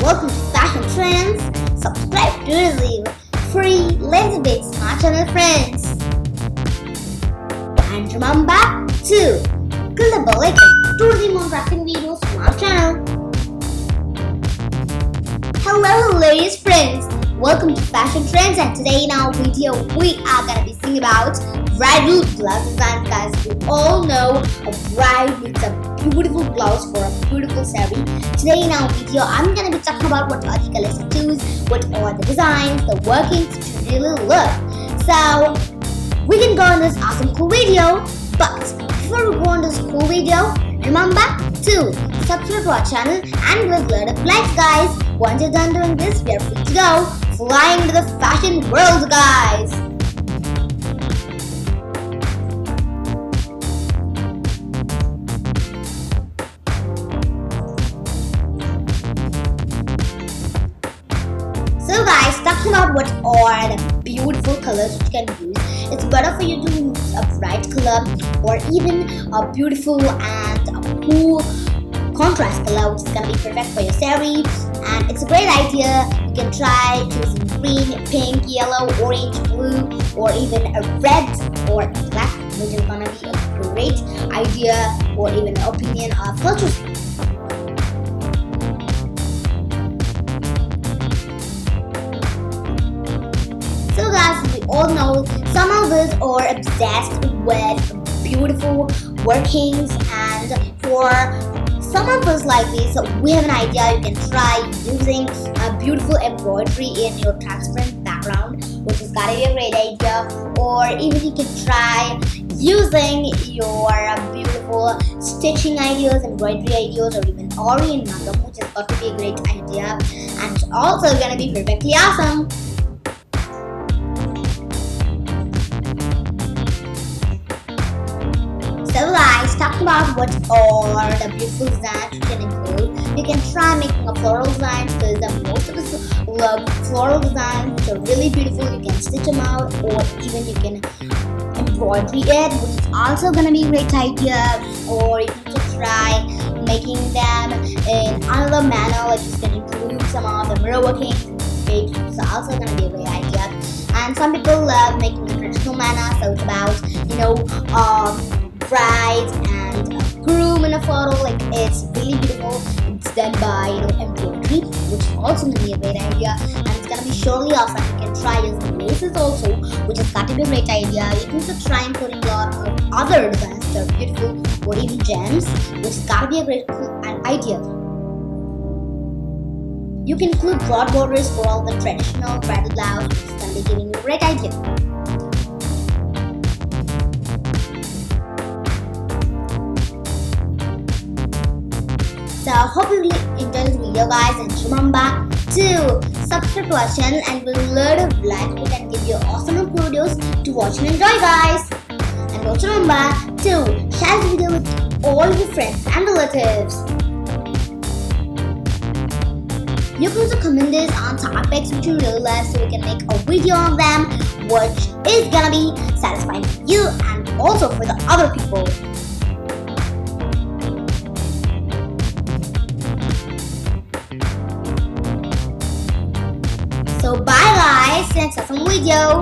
welcome to Fashion Trends. Subscribe to receive free Lazy Bake Smart Channel friends. And remember to click the bell icon to receive more crafting videos from our channel. Hello ladies friends, welcome to Fashion Trends, and today in our video we are going to be seeing about bridal blouse design. Guys, you all know a bride needs a beautiful blouse for a beautiful ceremony. Today in our video I'm going to be talking about what are the colors to choose, what are the designs, the workings to really look. So we can go on this awesome cool video, but before we go on this cool video, remember to subscribe to our channel and give us a lot of likes, guys. Once you're done doing this, we are free to go flying into the fashion world, guys. So guys, talking about what are the beautiful colors which you can use. It's better for you to use a bright color or even a beautiful and a cool contrast color, which is going to be perfect for your saree. And it's a great idea. You can try choosing green, pink, yellow, orange, blue, or even a red or black, which is going to be a great idea or even an opinion of color choosing. So guys, we all know some of us are obsessed with beautiful workings, and for some of us like this, we have an idea. You can try using a beautiful embroidery in your transparent background, which is gotta be a great idea. Or even you can try using your beautiful stitching ideas, embroidery ideas, or even ori and magam, which is got to be a great idea, and it's also gonna be perfectly awesome. So guys, talking about what are the beautiful designs you can include. You can try making a floral design, because most of us love floral designs which are really beautiful. You can stitch them out, or even you can embroidery it, which is also gonna be a great idea. Or you can just try making them in another manner, like you can include some of the mirror working, which is also gonna be a great idea. And some people love making a traditional manner, so it's about bride and a groom in a photo. Like, it's really beautiful. It's done by embroidery, which is also gonna be a great idea, and it's gonna be surely awesome. You can try using laces also, which has got to be a great idea. You can just try including a lot of other designs that are beautiful, or even gems, which has got to be a great idea. You can include broad borders for all the traditional bridal blouse, which is gonna be giving you a great idea. So I hope you really enjoyed this video, guys, and remember to subscribe to our channel and with a lot of likes we can give you awesome videos to watch and enjoy, guys. And also remember to share this video with all your friends and relatives. You can also comment this on topics which you really love, so we can make a video on them, which is gonna be satisfying for you and also for the other people. So bye guys, next awesome video.